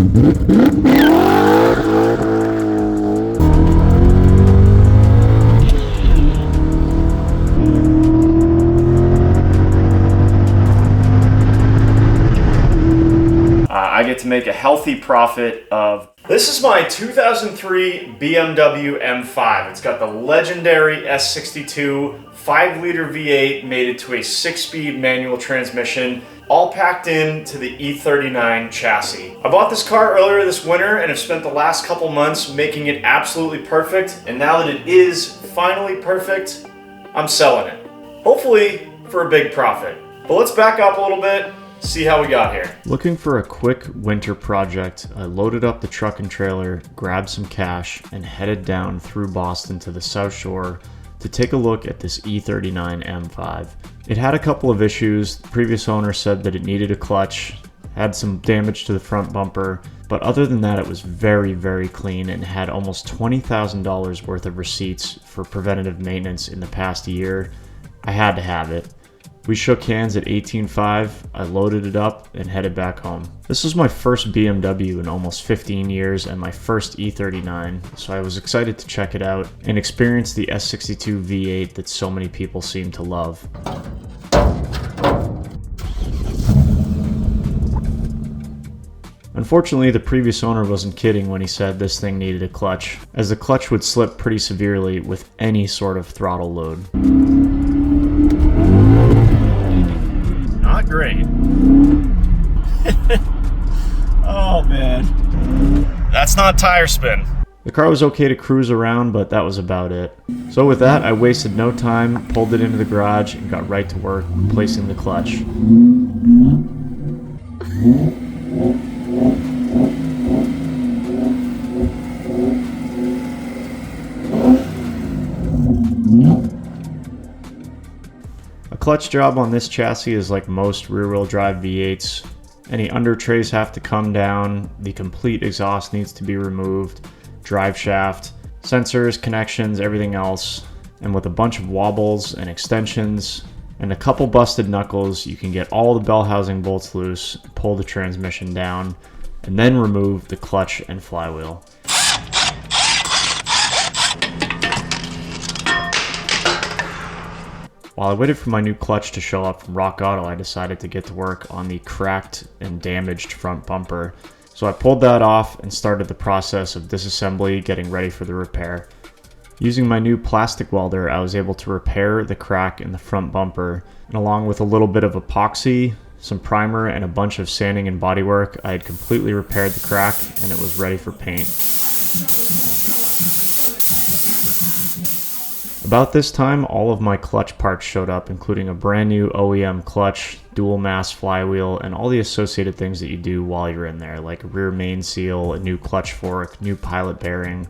I get to make a healthy profit of... This is my 2003 BMW M5. It's got the legendary S62 5-liter V8 mated to a 6-speed manual transmission, all packed into the E39 chassis. I bought this car earlier this winter and have spent the last couple months making it absolutely perfect, and now that it is finally perfect, I'm selling it. Hopefully for a big profit. But let's back up a little bit, see how we got here. Looking for a quick winter project, I loaded up the truck and trailer, grabbed some cash, and headed down through Boston to the South Shore to take a look at this E39 M5. It had a couple of issues. The previous owner said that it needed a clutch, had some damage to the front bumper, but other than that it was very, very clean and had almost $20,000 worth of receipts for preventative maintenance in the past year. I had to have it. We shook hands at 18.5, I loaded it up and headed back home. This was my first BMW in almost 15 years and my first E39, so I was excited to check it out and experience the S62 V8 that so many people seem to love. Unfortunately, the previous owner wasn't kidding when he said this thing needed a clutch, as the clutch would slip pretty severely with any sort of throttle load. Not great. Oh man. That's not tire spin. The car was okay to cruise around, but that was about it. So with that, I wasted no time, pulled it into the garage, and got right to work replacing the clutch. A clutch job on this chassis is like most rear-wheel drive V8s. Any under trays have to come down, the complete exhaust needs to be removed, drive shaft, sensors, connections, everything else. And with a bunch of wobbles and extensions and a couple busted knuckles, you can get all the bell housing bolts loose, pull the transmission down, and then remove the clutch and flywheel. While I waited for my new clutch to show up from Rock Auto, I decided to get to work on the cracked and damaged front bumper. So I pulled that off and started the process of disassembly, getting ready for the repair. Using my new plastic welder, I was able to repair the crack in the front bumper, and along with a little bit of epoxy, some primer, and a bunch of sanding and bodywork, I had completely repaired the crack and it was ready for paint. About this time, all of my clutch parts showed up, including a brand new OEM clutch, dual mass flywheel, and all the associated things that you do while you're in there, like a rear main seal, a new clutch fork, new pilot bearing.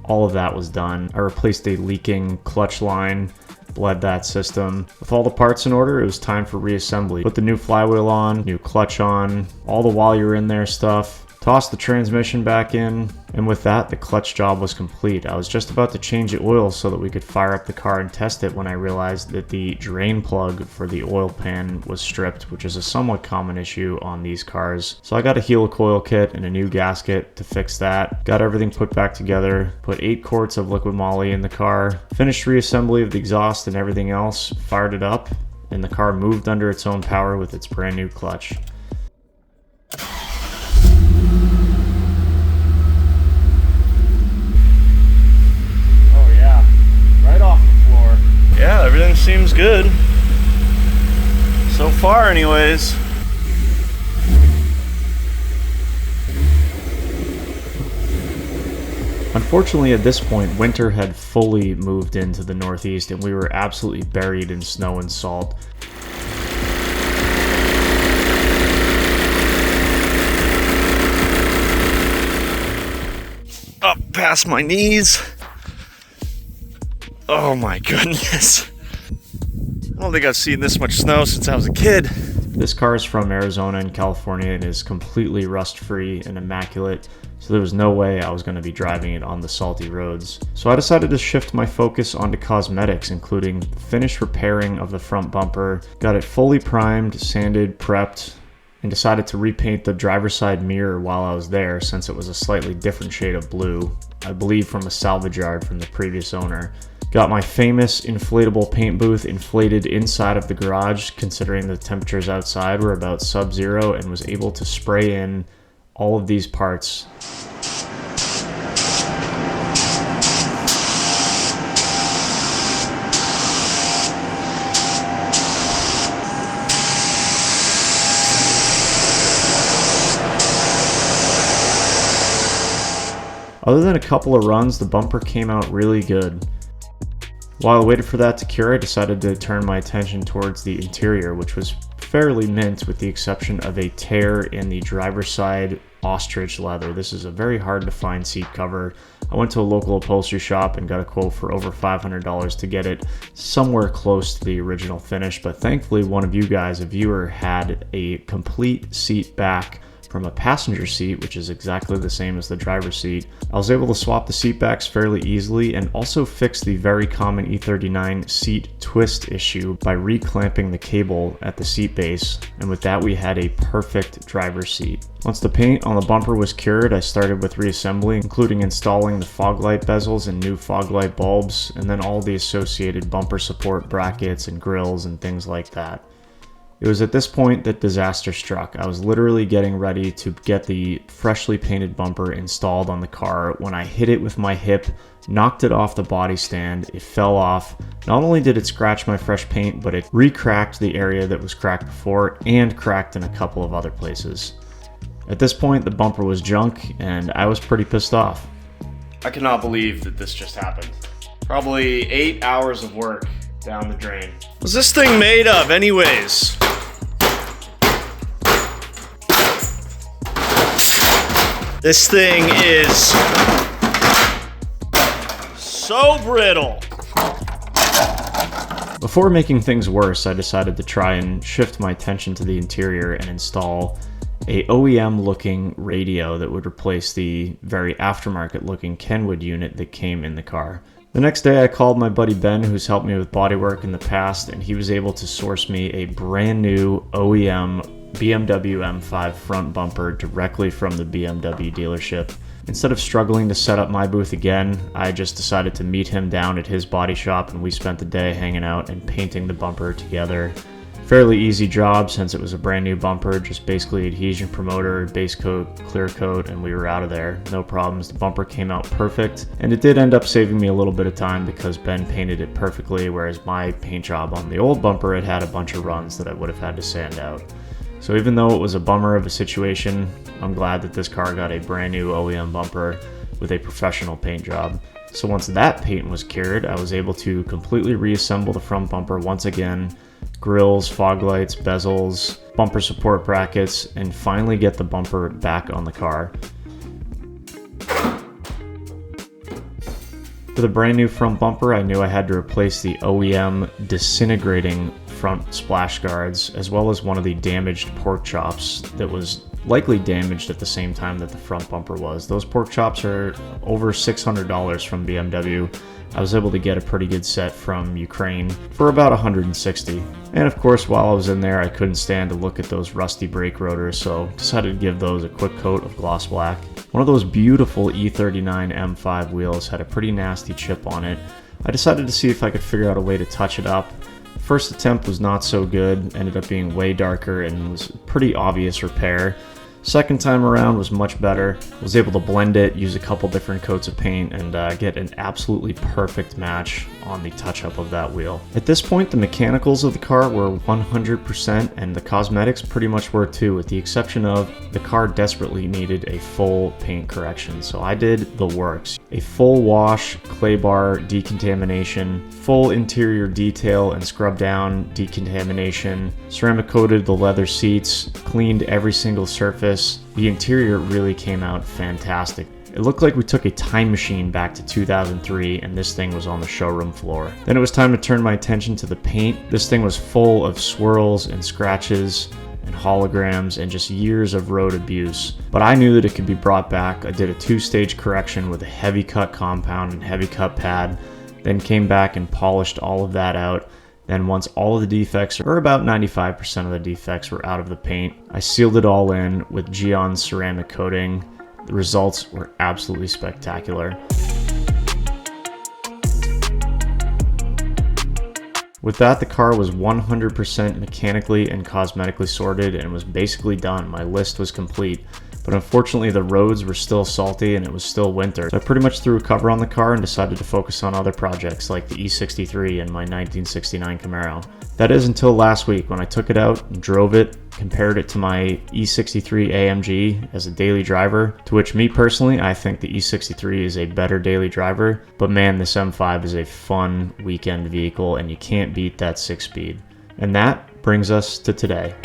All of that was done. I replaced a leaking clutch line, bled that system. With all the parts in order, it was time for reassembly. Put the new flywheel on, new clutch on, all the while you're in there stuff. Tossed the transmission back in, and with that, the clutch job was complete. I was just about to change the oil so that we could fire up the car and test it when I realized that the drain plug for the oil pan was stripped, which is a somewhat common issue on these cars. So I got a helicoil kit and a new gasket to fix that. Got everything put back together, put 8 quarts of liquid moly in the car, finished reassembly of the exhaust and everything else, fired it up, and the car moved under its own power with its brand new clutch. Yeah, everything seems good. So far, anyways. Unfortunately, at this point, winter had fully moved into the Northeast and we were absolutely buried in snow and salt. Up past my knees. Oh my goodness. I don't think I've seen this much snow since I was a kid. This car is from Arizona and California and is completely rust-free and immaculate, so there was no way I was going to be driving it on the salty roads. So I decided to shift my focus onto cosmetics, including finished repairing of the front bumper, got it fully primed, sanded, prepped, and decided to repaint the driver's side mirror while I was there since it was a slightly different shade of blue, I believe from a salvage yard from the previous owner. Got my famous inflatable paint booth inflated inside of the garage considering the temperatures outside were about sub-zero, and was able to spray in all of these parts. Other than a couple of runs, the bumper came out really good. While I waited for that to cure, I decided to turn my attention towards the interior, which was fairly mint with the exception of a tear in the driver's side ostrich leather. This is a very hard to find seat cover. I went to a local upholstery shop and got a quote for over $500 to get it somewhere close to the original finish, but thankfully one of you guys, a viewer, had a complete seat back from a passenger seat, which is exactly the same as the driver's seat. I was able to swap the seat backs fairly easily and also fix the very common E39 seat twist issue by reclamping the cable at the seat base, and with that we had a perfect driver's seat. Once the paint on the bumper was cured, I started with reassembly, including installing the fog light bezels and new fog light bulbs, and then all the associated bumper support brackets and grills and things like that. It was at this point that disaster struck. I was literally getting ready to get the freshly painted bumper installed on the car when I hit it with my hip, knocked it off the body stand, it fell off. Not only did it scratch my fresh paint, but it re-cracked the area that was cracked before and cracked in a couple of other places. At this point, the bumper was junk and I was pretty pissed off. I cannot believe that this just happened. Probably 8 hours of work down the drain. What's this thing made of anyways? This thing is so brittle. Before making things worse, I decided to try and shift my attention to the interior and install a OEM looking radio that would replace the very aftermarket looking Kenwood unit that came in the car. The next day I called my buddy Ben, who's helped me with bodywork in the past, and he was able to source me a brand new OEM BMW M5 front bumper directly from the BMW dealership. Instead of struggling to set up my booth again, I just decided to meet him down at his body shop, and we spent the day hanging out and painting the bumper together. Fairly easy job since it was a brand new bumper, just basically adhesion promoter, base coat, clear coat, and we were out of there. No problems, the bumper came out perfect, and it did end up saving me a little bit of time because Ben painted it perfectly, whereas my paint job on the old bumper had a bunch of runs that I would have had to sand out. So even though it was a bummer of a situation, I'm glad that this car got a brand new OEM bumper with a professional paint job. So once that paint was cured, I was able to completely reassemble the front bumper once again, grills, fog lights, bezels, bumper support brackets, and finally get the bumper back on the car. For the brand new front bumper, I knew I had to replace the OEM disintegrating front splash guards, as well as one of the damaged pork chops that was likely damaged at the same time that the front bumper was. Those pork chops are over $600 from BMW. I was able to get a pretty good set from Ukraine for about $160. And of course, while I was in there, I couldn't stand to look at those rusty brake rotors, so decided to give those a quick coat of gloss black. One of those beautiful E39 M5 wheels had a pretty nasty chip on it. I decided to see if I could figure out a way to touch it up. First attempt was not so good, ended up being way darker and was a pretty obvious repair. Second time around was much better. Was able to blend it, use a couple different coats of paint, and get an absolutely perfect match on the touch-up of that wheel. At this point, the mechanicals of the car were 100%, and the cosmetics pretty much were too, with the exception of the car desperately needed a full paint correction. So I did the works. A full wash, clay bar decontamination, full interior detail and scrub down decontamination, ceramic coated the leather seats, cleaned every single surface. The interior really came out fantastic. It looked like we took a time machine back to 2003 and this thing was on the showroom floor. Then it was time to turn my attention to the paint. This thing was full of swirls and scratches and holograms and just years of road abuse. But I knew that it could be brought back. I did a 2-stage correction with a heavy cut compound and heavy cut pad, then came back and polished all of that out. Then once all of the defects, or about 95% of the defects, were out of the paint, I sealed it all in with Eonon ceramic coating. The results were absolutely spectacular. With that, the car was 100% mechanically and cosmetically sorted and was basically done. My list was complete. But unfortunately the roads were still salty and it was still winter. So I pretty much threw a cover on the car and decided to focus on other projects like the E63 and my 1969 Camaro. That is until last week when I took it out and drove it, compared it to my E63 AMG as a daily driver, to which me personally, I think the E63 is a better daily driver, but man, this M5 is a fun weekend vehicle and you can't beat that 6-speed. And that brings us to today.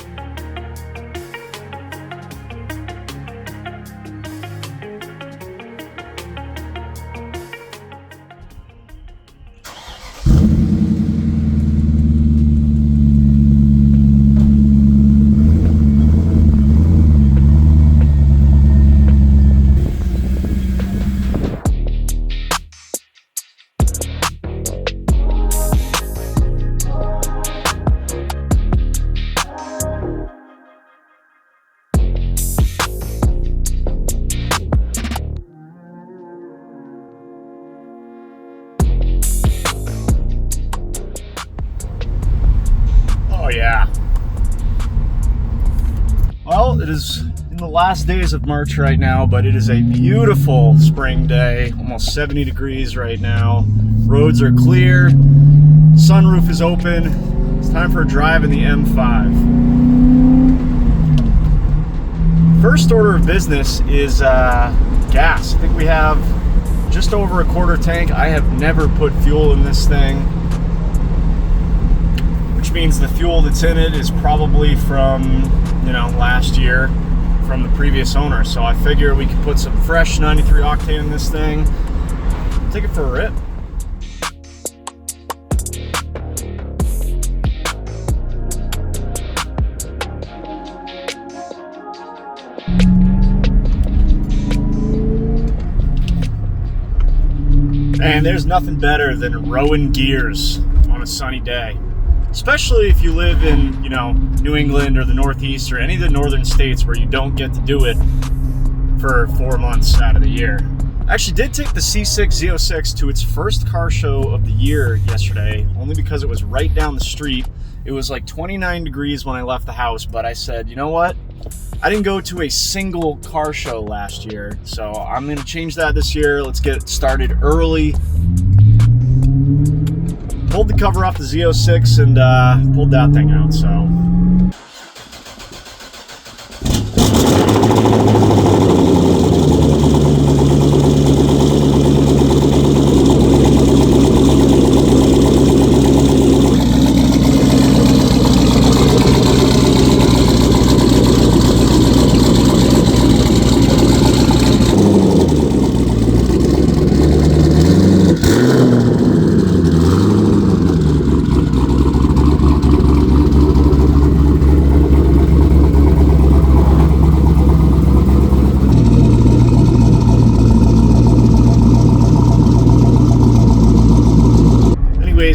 Oh yeah. Well, it is in the last days of March right now, but it is a beautiful spring day, almost 70 degrees right now. Roads are clear, sunroof is open. It's time for a drive in the M5. First order of business is gas. I think we have just over a quarter tank. I have never put fuel in this thing, which means the fuel that's in it is probably from, last year, from the previous owner. So I figure we could put some fresh 93 octane in this thing, take it for a rip. And there's nothing better than rowing gears on a sunny day. Especially if you live in, New England or the Northeast or any of the northern states where you don't get to do it for 4 months out of the year. I actually did take the C6 Z06 to its first car show of the year yesterday, only because it was right down the street. It was like 29 degrees when I left the house, but I said, you know what? I didn't go to a single car show last year, so I'm going to change that this year. Let's get started early. Pulled the cover off the Z06 and pulled that thing out, so.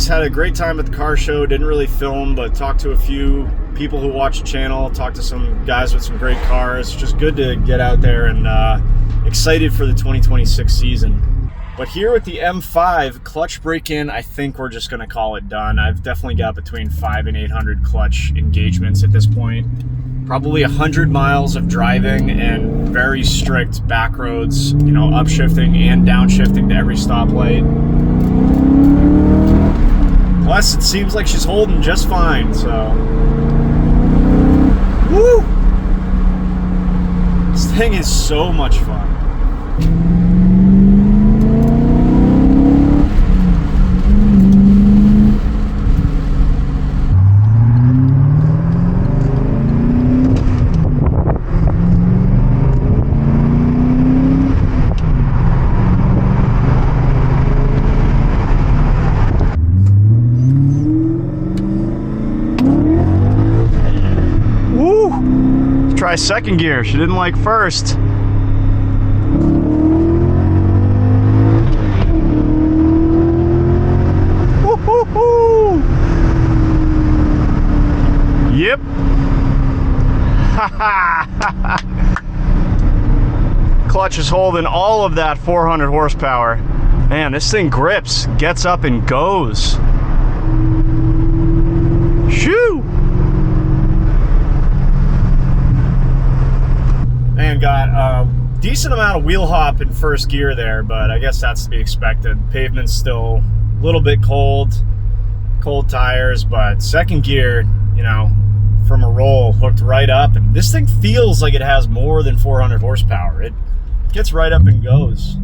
Had a great time at the car show. Didn't really film, but talked to a few people who watch the channel, talked to some guys with some great cars. Just good to get out there and excited for the 2026 season. But here with the M5 clutch break-in, I think we're just going to call it done. I've definitely got between 500 and 800 clutch engagements at this point. Probably 100 miles of driving and very strict back roads, upshifting and downshifting to every stoplight. Plus, it seems like she's holding just fine, so. Woo! This thing is so much fun. Try second gear. She didn't like first. Woo-hoo-hoo! Clutch is holding all of that 400 horsepower. Man, this thing grips, gets up and goes. Shoo! Man, got a decent amount of wheel hop in first gear there, but I guess that's to be expected. Pavement's still a little bit cold tires, but second gear, you know, from a roll, hooked right up, and this thing feels like it has more than 400 horsepower. It gets right up and goes.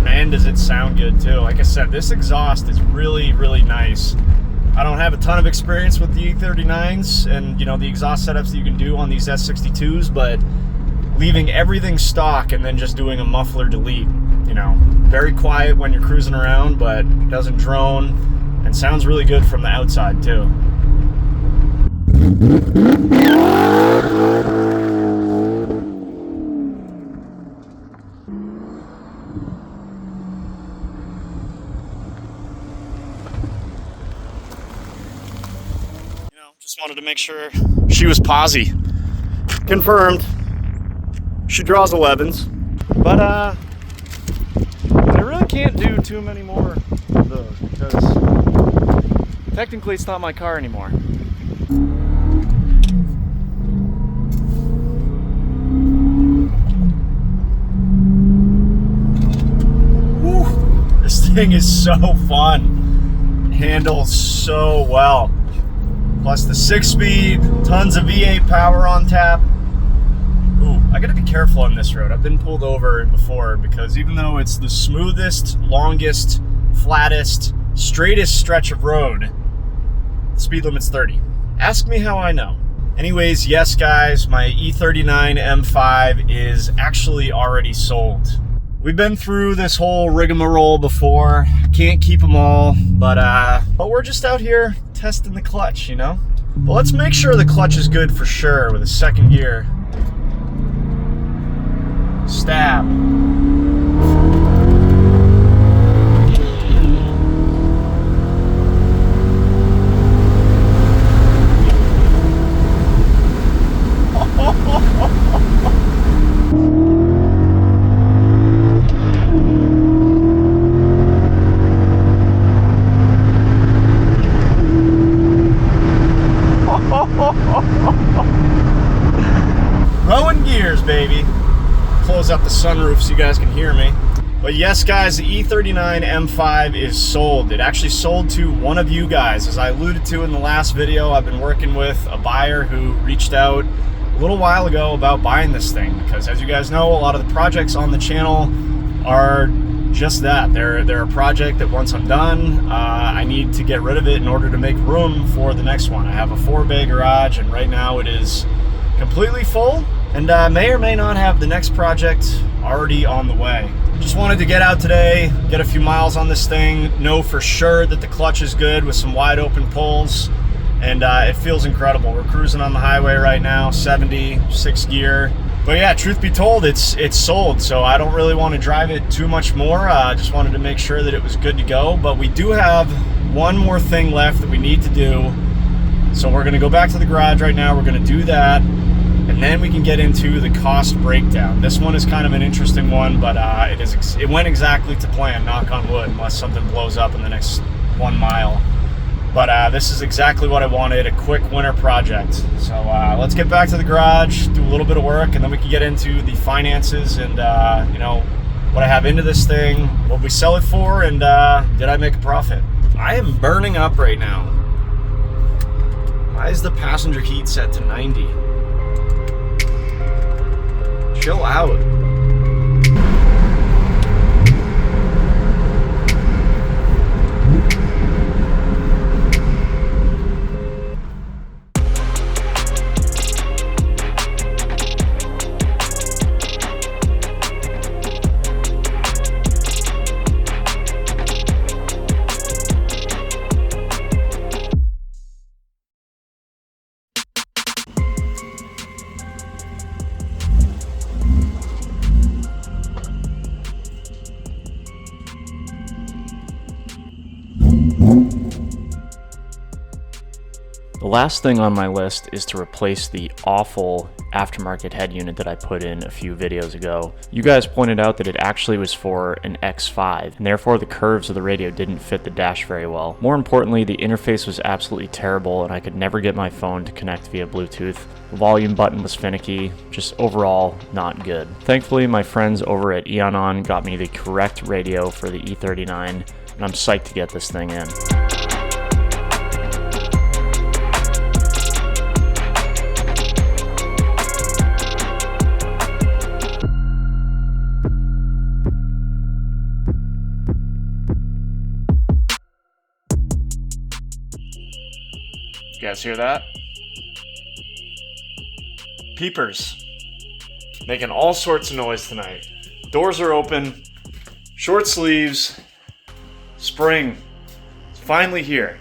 Man, does it sound good too. Like I said, this exhaust is really, really nice. I don't have a ton of experience with the E39s and, you know, the exhaust setups that you can do on these S62s, but leaving everything stock and then just doing a muffler delete, you know, very quiet when you're cruising around, but doesn't drone and sounds really good from the outside too. Just wanted to make sure she was posy. Confirmed. She draws 11s. But I really can't do too many more of those because technically it's not my car anymore. Woo. This thing is so fun. Handles so well. Plus the 6-speed, tons of V8 power on tap. Ooh, I gotta be careful on this road. I've been pulled over before because even though it's the smoothest, longest, flattest, straightest stretch of road, the speed limit's 30. Ask me how I know. Anyways, yes guys, my E39 M5 is actually already sold. We've been through this whole rigmarole before. Can't keep them all, but we're just out here testing the clutch, you know? But let's make sure the clutch is good for sure with a second gear. Stab. Rowing gears, baby. Close up the sunroof so you guys can hear me. But yes, guys, the E39 M5 is sold. It actually sold to one of you guys. As I alluded to in the last video, I've been working with a buyer who reached out a little while ago about buying this thing because, as you guys know, a lot of the projects on the channel are just that. They're a project that once I'm done, I need to get rid of it in order to make room for the next one. I have a 4-bay garage, and right now it is completely full, and may or may not have the next project already on the way. Just wanted to get out today, get a few miles on this thing, know for sure that the clutch is good with some wide open pulls, and it feels incredible. We're cruising on the highway right now, 70, 6 gear. But yeah, truth be told, it's sold, so I don't really want to drive it too much more. Just wanted to make sure that it was good to go. But we do have one more thing left that we need to do. So we're going to go back to the garage right now. We're going to do that, and then we can get into the cost breakdown. This one is kind of an interesting one, but it went exactly to plan, knock on wood, unless something blows up in the next 1 mile. But this is exactly what I wanted, a quick winter project. So let's get back to the garage, do a little bit of work, and then we can get into the finances and you know, what I have into this thing, what we sell it for, and did I make a profit? I am burning up right now. Why is the passenger heat set to 90? Chill out. The last thing on my list is to replace the awful aftermarket head unit that I put in a few videos ago. You guys pointed out that it actually was for an X5, and therefore the curves of the radio didn't fit the dash very well. More importantly, the interface was absolutely terrible and I could never get my phone to connect via Bluetooth. The volume button was finicky, just overall not good. Thankfully, my friends over at Eonon got me the correct radio for the E39, and I'm psyched to get this thing in. You guys hear that? Peepers. Making all sorts of noise tonight. Doors are open. Short sleeves. Spring. It's finally here.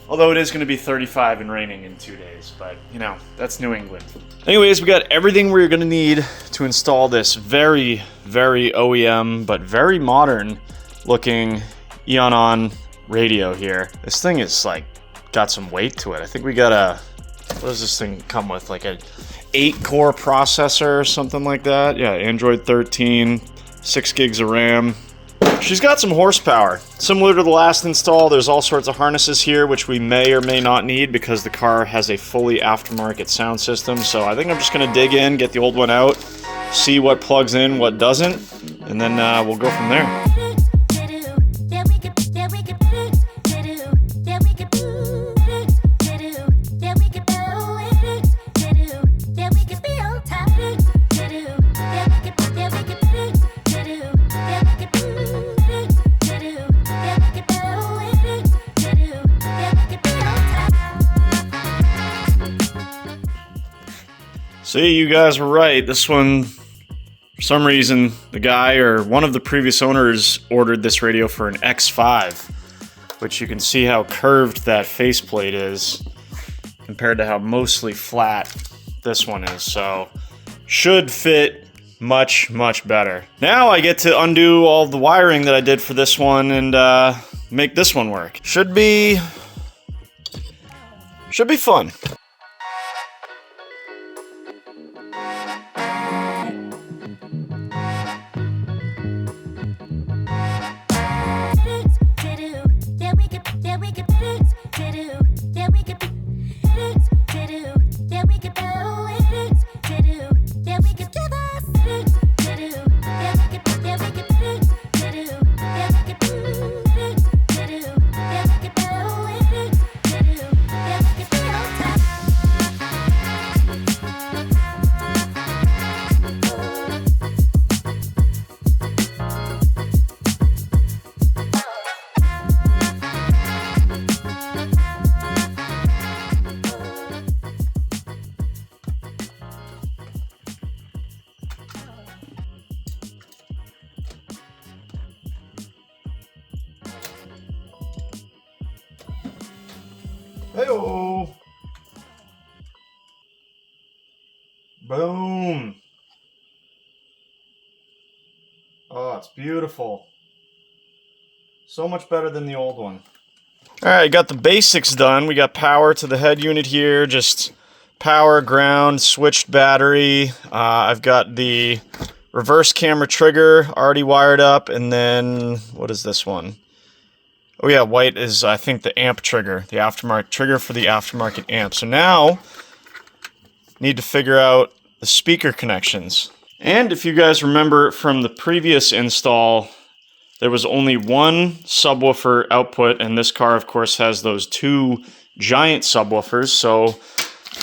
Although it is going to be 35 and raining in 2 days. But, you know, that's New England. Anyways, we got everything we're going to need to install this very, very OEM, but very modern looking Eonon radio here. This thing is like got some weight to it. I think we got a, what does this thing come with? Like a 8-core processor or something like that. Yeah, Android 13, 6 gigs of RAM. She's got some horsepower. Similar to the last install, there's all sorts of harnesses here, which we may or may not need because the car has a fully aftermarket sound system. So I think I'm just gonna dig in, get the old one out, see what plugs in, what doesn't, and then we'll go from there. See, you guys were right. This one, for some reason, the guy or one of the previous owners ordered this radio for an X5, which you can see how curved that faceplate is compared to how mostly flat this one is. So, should fit much, much better. Now I get to undo all the wiring that I did for this one and make this one work. Should be fun. Hey-oh! Boom! Oh, it's beautiful. So much better than the old one. Alright, got the basics done. We got power to the head unit here, just power, ground, switched battery. I've got the reverse camera trigger already wired up, and then, what is this one? Oh yeah, white is, I think, the amp trigger, the aftermarket trigger for the aftermarket amp. So now, need to figure out the speaker connections. And if you guys remember from the previous install, there was only one subwoofer output, and this car, of course, has those 2 giant subwoofers. So,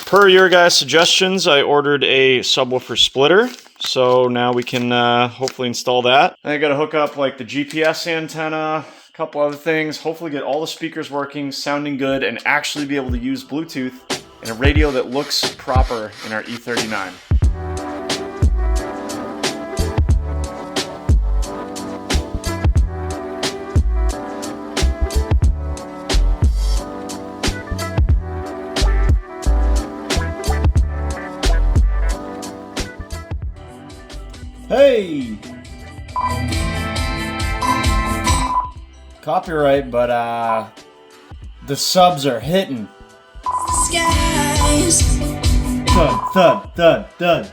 per your guys' suggestions, I ordered a subwoofer splitter. So now we can hopefully install that. I gotta hook up like the GPS antenna, a couple other things, hopefully get all the speakers working, sounding good, and actually be able to use Bluetooth in a radio that looks proper in our E39. Hey! copyright, but the subs are hitting. Skies. Thud, thud, thud, thud.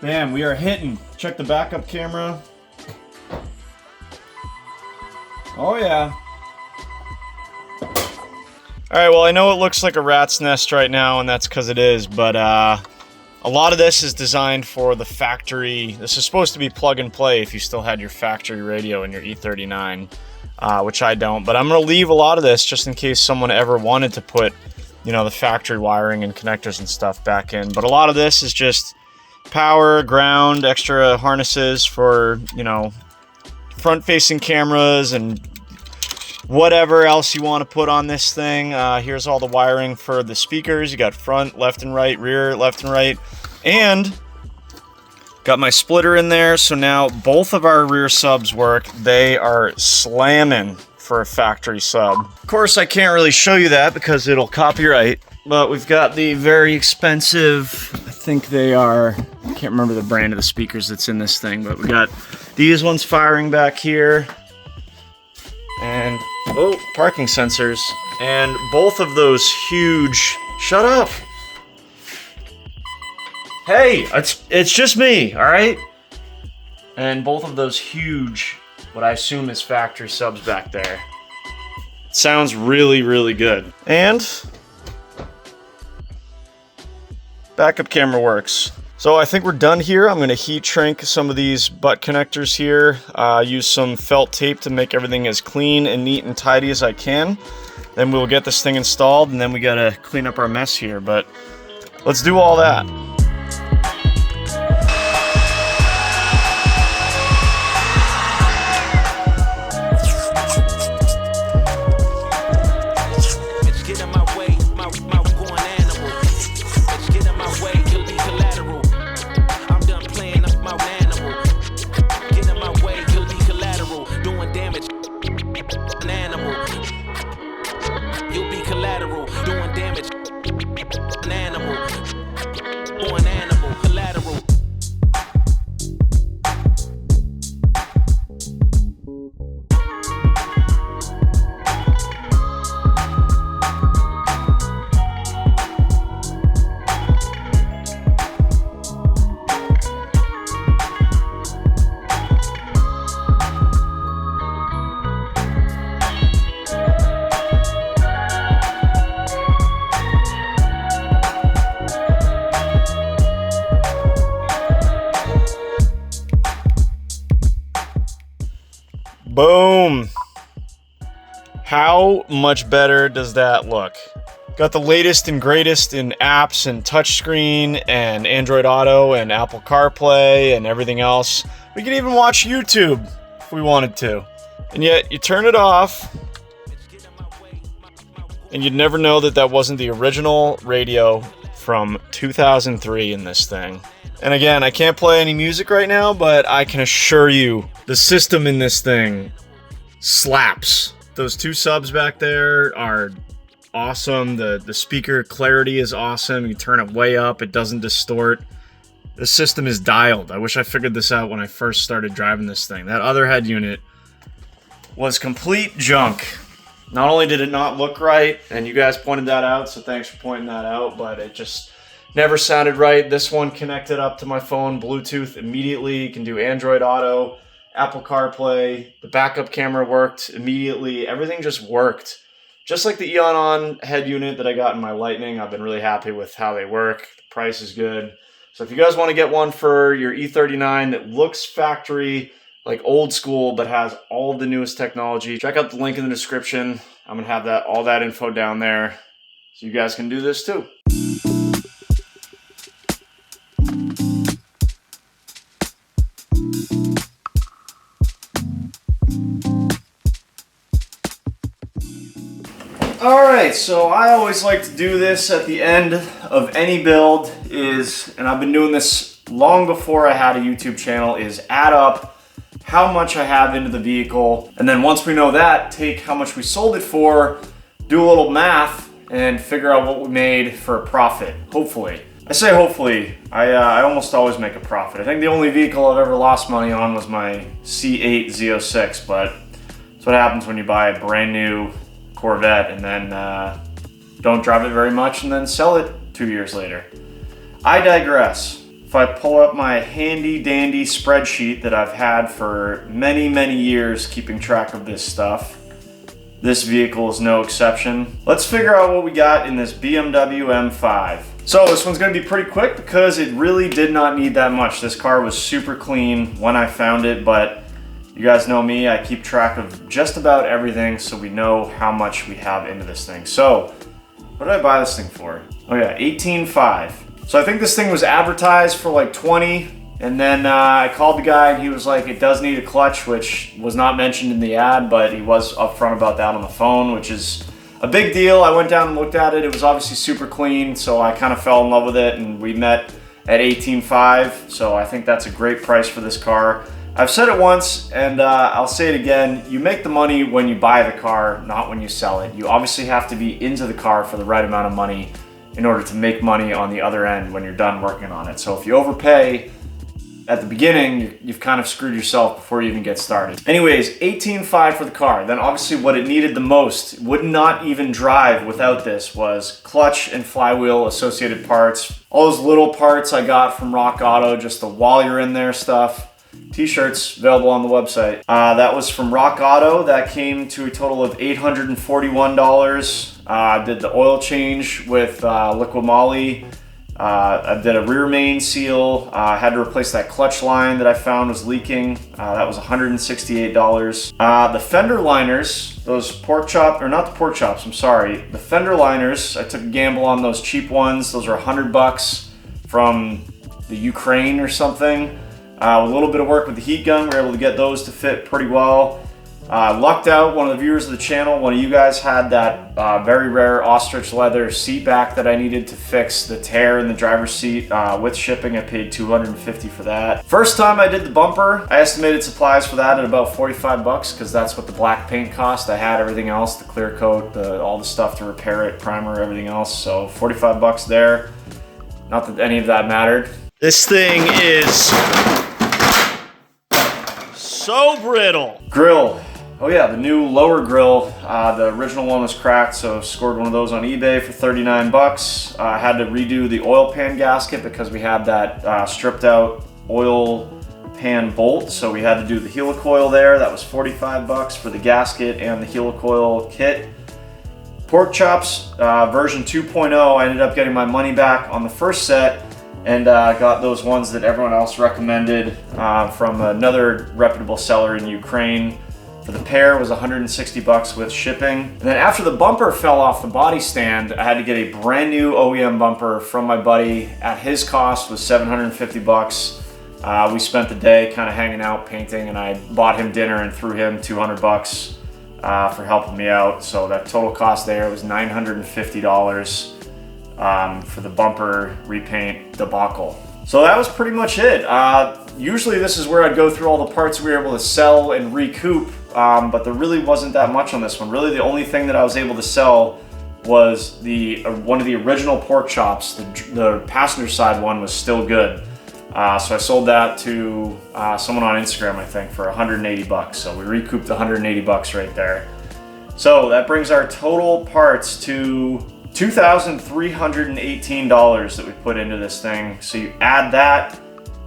Bam, we are hitting. Check the backup camera. Oh yeah. Alright, well I know it looks like a rat's nest right now, and that's because it is, but a lot of this is designed for the factory. This is supposed to be plug and play if you still had your factory radio in your E39, which I don't, but I'm going to leave a lot of this just in case someone ever wanted to put, you know, the factory wiring and connectors and stuff back in. But a lot of this is just power, ground, extra harnesses for, you know, front-facing cameras and whatever else you want to put on this thing. Here's all the wiring for the speakers. You got front, left and right, rear, left and right, and got my splitter in there. So now both of our rear subs work. They are slamming for a factory sub. Of course, I can't really show you that because it'll copyright, but we've got the very expensive, I think they are, I can't remember the brand of the speakers that's in this thing, but we got these ones firing back here. And, oh, parking sensors. And both of those huge... Shut up! Hey, it's just me, alright? And both of those huge, what I assume is factory subs back there. It sounds really, really good. And... backup camera works. So I think we're done here. I'm going to heat shrink some of these butt connectors here. Use some felt tape to make everything as clean and neat and tidy as I can. Then we'll get this thing installed, and then we got to clean up our mess here. But let's do all that. Boom! How much better does that look? Got the latest and greatest in apps and touchscreen and Android Auto and Apple CarPlay and everything else. We could even watch YouTube if we wanted to. And yet, you turn it off, and you'd never know that that wasn't the original radio from 2003 in this thing. And again, I can't play any music right now, but I can assure you, the system in this thing slaps. Those two subs back there are awesome. The speaker clarity is awesome. You turn it way up, it doesn't distort. The system is dialed. I wish I figured this out when I first started driving this thing. That other head unit was complete junk. Not only did it not look right, and you guys pointed that out, so thanks for pointing that out, but it just never sounded right. This one connected up to my phone, Bluetooth immediately. You can do Android Auto, Apple CarPlay. The backup camera worked immediately. Everything just worked. Just like the Eonon head unit that I got in my Lightning. I've been really happy with how they work. The price is good. So if you guys want to get one for your E39 that looks factory, like old school, but has all of the newest technology, check out the link in the description. I'm going to have all that info down there so you guys can do this too. Alright, so I always like to do this at the end of any build and I've been doing this long before I had a YouTube channel, is add up how much I have into the vehicle, and then once we know that, take how much we sold it for, do a little math, and figure out what we made for a profit, hopefully. I say hopefully, I almost always make a profit. I think the only vehicle I've ever lost money on was my C8 Z06, but that's what happens when you buy a brand new Corvette and then don't drive it very much and then sell it 2 years later. I digress. If I pull up my handy dandy spreadsheet that I've had for many, many years keeping track of this stuff, this vehicle is no exception. Let's figure out what we got in this BMW M5. So this one's gonna be pretty quick because it really did not need that much. This car was super clean when I found it, but you guys know me, I keep track of just about everything so we know how much we have into this thing. So, what did I buy this thing for? Oh yeah, $18,500. So I think this thing was advertised for like $20,000. And then I called the guy and he was like, it does need a clutch, which was not mentioned in the ad, but he was upfront about that on the phone, which is a big deal. I went down and looked at it. It was obviously super clean, so I kind of fell in love with it, and we met at $18,500. So I think that's a great price for this car. I've said it once, and I'll say it again. You make the money when you buy the car, not when you sell it. You obviously have to be into the car for the right amount of money in order to make money on the other end when you're done working on it. So if you overpay at the beginning, you've kind of screwed yourself before you even get started. Anyways, $18,500 for the car. Then obviously what it needed the most, would not even drive without this, was clutch and flywheel associated parts. All those little parts I got from Rock Auto, just the while you're in there stuff. T-shirts available on the website. That was from Rock Auto. That came to a total of $841. Did the oil change with Liqui Moly. I did a rear main seal. I had to replace that clutch line that I found was leaking. That was $168. The fender liners, those pork chop, or not the pork chops, I'm sorry. The fender liners, I took a gamble on those cheap ones. Those are $100 from the Ukraine or something. With a little bit of work with the heat gun, we were able to get those to fit pretty well. Lucked out, one of the viewers of the channel, one of you guys had that very rare ostrich leather seat back that I needed to fix the tear in the driver's seat. With shipping, I paid $250 for that. First time I did the bumper, I estimated supplies for that at about $45 because that's what the black paint cost. I had everything else, the clear coat, all the stuff to repair it, primer, everything else. So $45 there. Not that any of that mattered. This thing is so brittle. Grill. Oh yeah, the new lower grill. The original one was cracked, so scored one of those on eBay for $39. I had to redo the oil pan gasket because we had that stripped out oil pan bolt, so we had to do the helicoil there. That was $45 for the gasket and the helicoil kit. Pork chops, version 2.0, I ended up getting my money back on the first set, and got those ones that everyone else recommended from another reputable seller in Ukraine. For the pair was $160 with shipping. And then after the bumper fell off the body stand, I had to get a brand new OEM bumper from my buddy. At his cost was $750. We spent the day kind of hanging out, painting, and I bought him dinner and threw him $200 for helping me out. So that total cost there was $950 for the bumper repaint debacle. So that was pretty much it. Usually this is where I'd go through all the parts we were able to sell and recoup, but there really wasn't that much on this one. Really the only thing that I was able to sell was one of the original pork chops. The passenger side one was still good. So I sold that to someone on Instagram, I think, for $180. So we recouped $180 right there. So that brings our total parts to $2,318 that we put into this thing. So you add that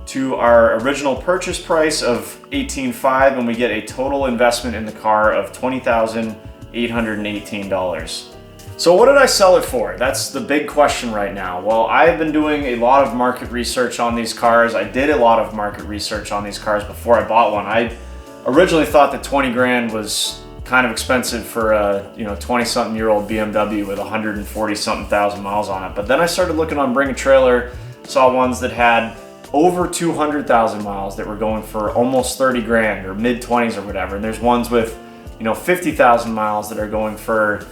to our original purchase price of $18,500 and we get a total investment in the car of $20,818. So what did I sell it for? That's the big question right now. Well, I've been doing a lot of market research on these cars. I did a lot of market research on these cars before I bought one. I originally thought that 20 grand was kind of expensive for a 20-something year old BMW with 140-something thousand miles on it. But then I started looking on Bring a Trailer, saw ones that had over 200,000 miles that were going for almost 30 grand or mid-20s or whatever. And there's ones with 50,000 miles that are going for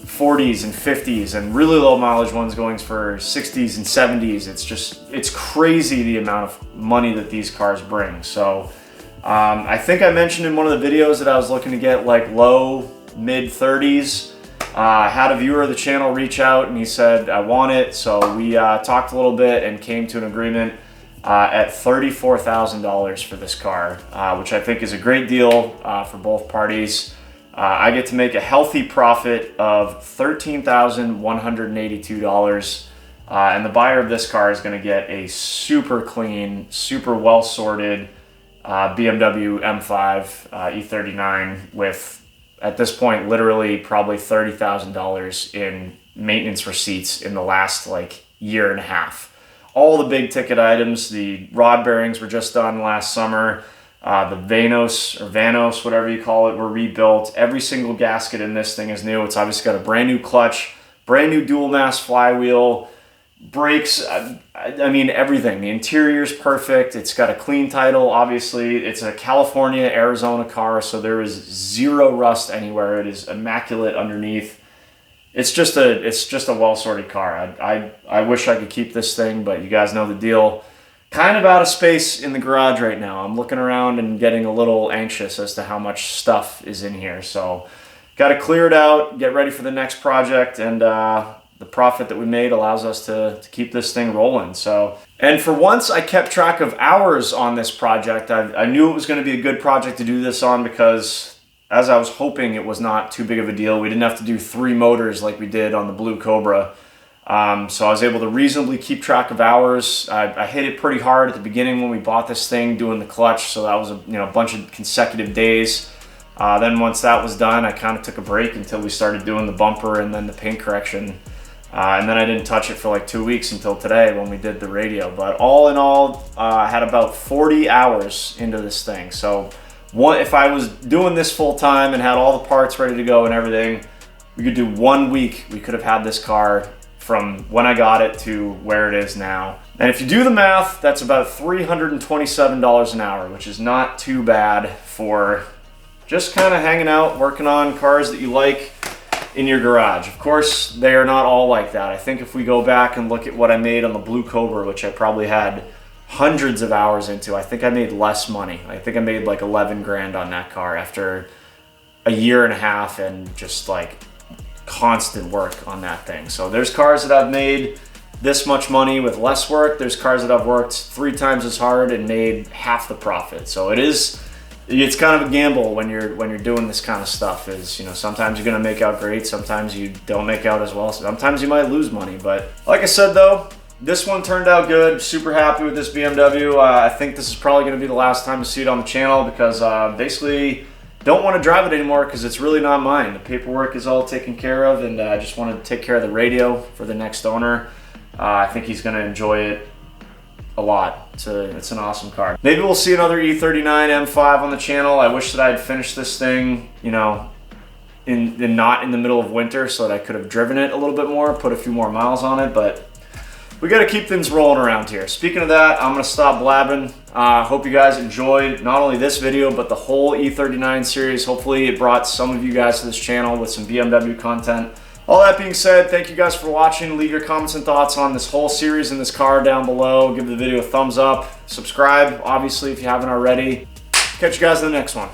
40s and 50s, and really low mileage ones going for 60s and 70s. It's crazy the amount of money that these cars bring. So I think I mentioned in one of the videos that I was looking to get like low, mid 30s. I had a viewer of the channel reach out and he said, I want it. So we talked a little bit and came to an agreement at $34,000 for this car, which I think is a great deal for both parties. I get to make a healthy profit of $13,182. And the buyer of this car is going to get a super clean, super well sorted BMW M5 E39 with, at this point, literally probably $30,000 in maintenance receipts in the last like year and a half. All the big ticket items, the rod bearings were just done last summer. The Vanos, whatever you call it, were rebuilt. Every single gasket in this thing is new. It's obviously got a brand new clutch, brand new dual mass flywheel, brakes, I mean everything. The interior's perfect. It's got a clean title, obviously. It's a California, Arizona car, so there is zero rust anywhere. It is immaculate underneath. It's just a well-sorted car. I wish I could keep this thing, but you guys know the deal. Kind of out of space in the garage right now. I'm looking around and getting a little anxious as to how much stuff is in here. So got to clear it out, get ready for the next project, and the profit that we made allows us to keep this thing rolling. So, and for once I kept track of hours on this project. I knew it was going to be a good project to do this on because, as I was hoping, it was not too big of a deal. We didn't have to do 3 motors like we did on the Blue Cobra. So I was able to reasonably keep track of hours. I hit it pretty hard at the beginning when we bought this thing doing the clutch, so that was a bunch of consecutive days. Then once that was done, I kind of took a break until we started doing the bumper and then the paint correction. And then I didn't touch it for like 2 weeks until today when we did the radio. But all in all, I had about 40 hours into this thing. So if I was doing this full time and had all the parts ready to go and everything, we could do 1 week. We could have had this car from when I got it to where it is now. And if you do the math, that's about $327 an hour, which is not too bad for just kind of hanging out, working on cars that you like in your garage. Of course, they are not all like that. I think if we go back and look at what I made on the Blue Cobra, which I probably had hundreds of hours into, I think I made less money. I think I made like 11 grand on that car after a year and a half and just like constant work on that thing. So there's cars that I've made this much money with less work. There's cars that I've worked 3 times as hard and made half the profit. So it's kind of a gamble when you're doing this kind of stuff. Sometimes you're gonna make out great, sometimes you don't make out as well, sometimes you might lose money. But like I said though, this one turned out good. Super happy with this BMW. I think this is probably gonna be the last time to see it on the channel because basically don't want to drive it anymore because it's really not mine. The paperwork is all taken care of, and I just want to take care of the radio for the next owner. I think he's gonna enjoy it a lot. It's an awesome car. Maybe we'll see another E39 M5 on the channel. I wish that I had finished this thing, not in the middle of winter, so that I could have driven it a little bit more, put a few more miles on it, but we got to keep things rolling around here. Speaking of that, I'm going to stop blabbing. Hope you guys enjoyed not only this video, but the whole E39 series. Hopefully it brought some of you guys to this channel with some BMW content. All that being said, thank you guys for watching. Leave your comments and thoughts on this whole series and this car down below. Give the video a thumbs up. Subscribe, obviously, if you haven't already. Catch you guys in the next one.